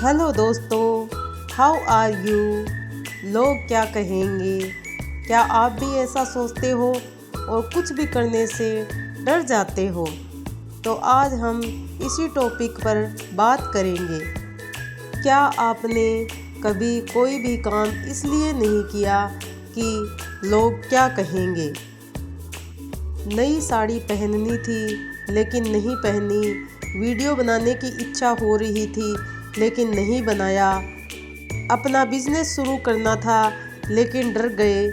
Hello दोस्तों, how are you. लोग क्या कहेंगे? क्या आप भी ऐसा सोचते हो और कुछ भी करने से डर जाते हो? तो आज हम इसी टॉपिक पर बात करेंगे। क्या आपने कभी कोई भी काम इसलिए नहीं किया कि लोग क्या कहेंगे? नई साड़ी पहननी थी लेकिन नहीं पहनी, वीडियो बनाने की इच्छा हो रही थी लेकिन नहीं बनाया, अपना बिजनेस शुरू करना था लेकिन डर गए,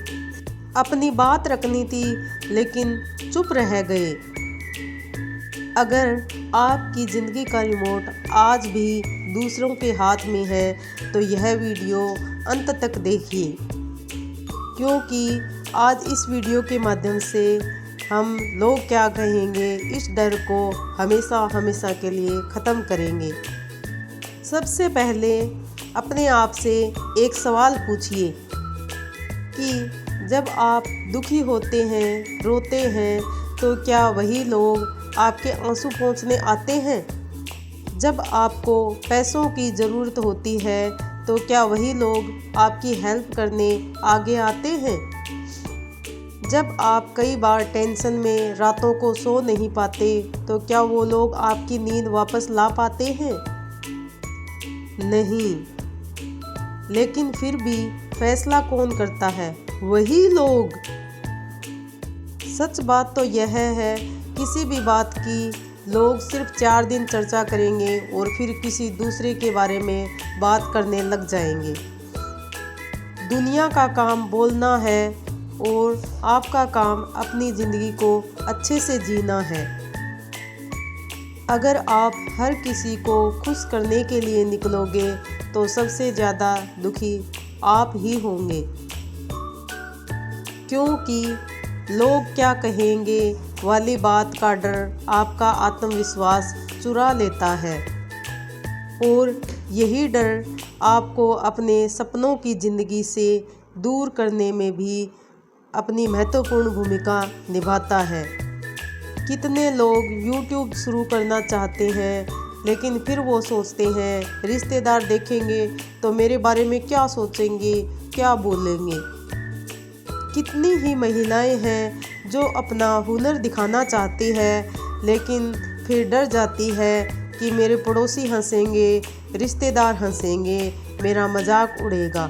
अपनी बात रखनी थी लेकिन चुप रह गए। अगर आपकी ज़िंदगी का रिमोट आज भी दूसरों के हाथ में है तो यह वीडियो अंत तक देखिए, क्योंकि आज इस वीडियो के माध्यम से हम लोग क्या कहेंगे इस डर को हमेशा हमेशा के लिए ख़त्म करेंगे। सबसे पहले अपने आप से एक सवाल पूछिए कि जब आप दुखी होते हैं, रोते हैं, तो क्या वही लोग आपके आंसू पोंछने आते हैं? जब आपको पैसों की ज़रूरत होती है तो क्या वही लोग आपकी हेल्प करने आगे आते हैं? जब आप कई बार टेंशन में रातों को सो नहीं पाते तो क्या वो लोग आपकी नींद वापस ला पाते हैं? नहीं। लेकिन फिर भी फैसला कौन करता है? वही लोग। सच बात तो यह है, किसी भी बात की लोग सिर्फ 4 दिन चर्चा करेंगे और फिर किसी दूसरे के बारे में बात करने लग जाएंगे। दुनिया का काम बोलना है और आपका काम अपनी ज़िंदगी को अच्छे से जीना है। अगर आप हर किसी को खुश करने के लिए निकलोगे तो सबसे ज़्यादा दुखी आप ही होंगे, क्योंकि लोग क्या कहेंगे वाली बात का डर आपका आत्मविश्वास चुरा लेता है और यही डर आपको अपने सपनों की ज़िंदगी से दूर करने में भी अपनी महत्वपूर्ण भूमिका निभाता है। कितने लोग YouTube शुरू करना चाहते हैं लेकिन फिर वो सोचते हैं रिश्तेदार देखेंगे तो मेरे बारे में क्या सोचेंगे, क्या बोलेंगे। कितनी ही महिलाएं हैं जो अपना हुनर दिखाना चाहती है लेकिन फिर डर जाती है कि मेरे पड़ोसी हंसेंगे, रिश्तेदार हंसेंगे, मेरा मजाक उड़ेगा।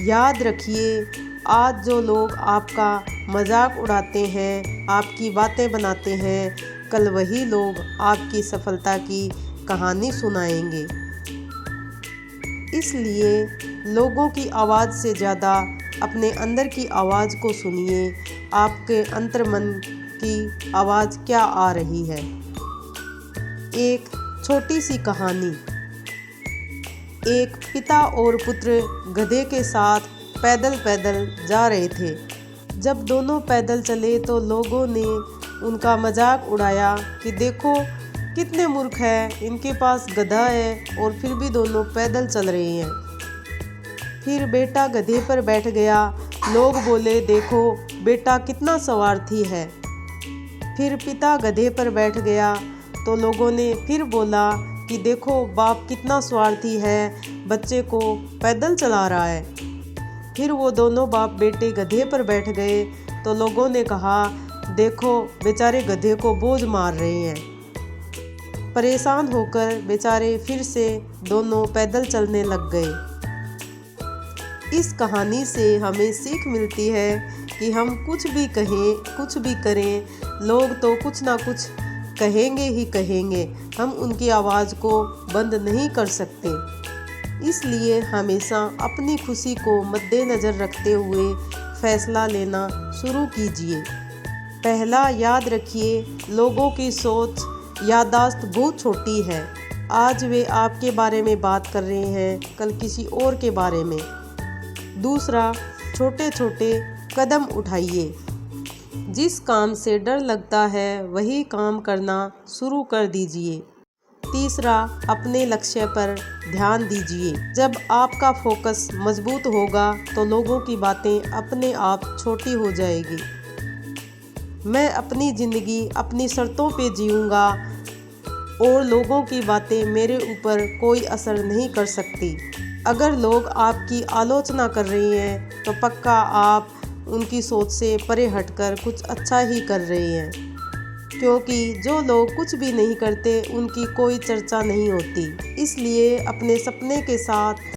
याद रखिए, आज जो लोग आपका मजाक उड़ाते हैं, आपकी बातें बनाते हैं, कल वही लोग आपकी सफलता की कहानी सुनाएंगे। इसलिए लोगों की आवाज़ से ज़्यादा अपने अंदर की आवाज़ को सुनिए। आपके अंतर्मन की आवाज़ क्या आ रही है। एक छोटी सी कहानी। एक पिता और पुत्र गधे के साथ पैदल पैदल जा रहे थे। जब दोनों पैदल चले तो लोगों ने उनका मजाक उड़ाया कि देखो कितने मूर्ख हैं, इनके पास गधा है और फिर भी दोनों पैदल चल रहे हैं। फिर बेटा गधे पर बैठ गया। लोग बोले देखो बेटा कितना स्वार्थी है। फिर पिता गधे पर बैठ गया तो लोगों ने फिर बोला कि देखो बाप कितना स्वार्थी है, बच्चे को पैदल चला रहा है। फिर वो दोनों बाप बेटे गधे पर बैठ गए तो लोगों ने कहा देखो बेचारे गधे को बोझ मार रहे हैं। परेशान होकर बेचारे फिर से दोनों पैदल चलने लग गए। इस कहानी से हमें सीख मिलती है कि हम कुछ भी कहें, कुछ भी करें, लोग तो कुछ ना कुछ कहेंगे ही कहेंगे। हम उनकी आवाज़ को बंद नहीं कर सकते। इसलिए हमेशा अपनी खुशी को मद्देनज़र रखते हुए फैसला लेना शुरू कीजिए। पहला, याद रखिए, लोगों की सोच याददाश्त बहुत छोटी है। आज वे आपके बारे में बात कर रहे हैं, कल किसी और के बारे में। दूसरा, छोटे छोटे कदम उठाइए। जिस काम से डर लगता है वही काम करना शुरू कर दीजिए। तीसरा, अपने लक्ष्य पर ध्यान दीजिए। जब आपका फोकस मजबूत होगा तो लोगों की बातें अपने आप छोटी हो जाएगी। मैं अपनी ज़िंदगी अपनी शर्तों पे जीऊँगा, और लोगों की बातें मेरे ऊपर कोई असर नहीं कर सकती। अगर लोग आपकी आलोचना कर रही हैं तो पक्का आप उनकी सोच से परे हटकर कुछ अच्छा ही कर रही हैं, क्योंकि जो लोग कुछ भी नहीं करते उनकी कोई चर्चा नहीं होती। इसलिए अपने सपने के साथ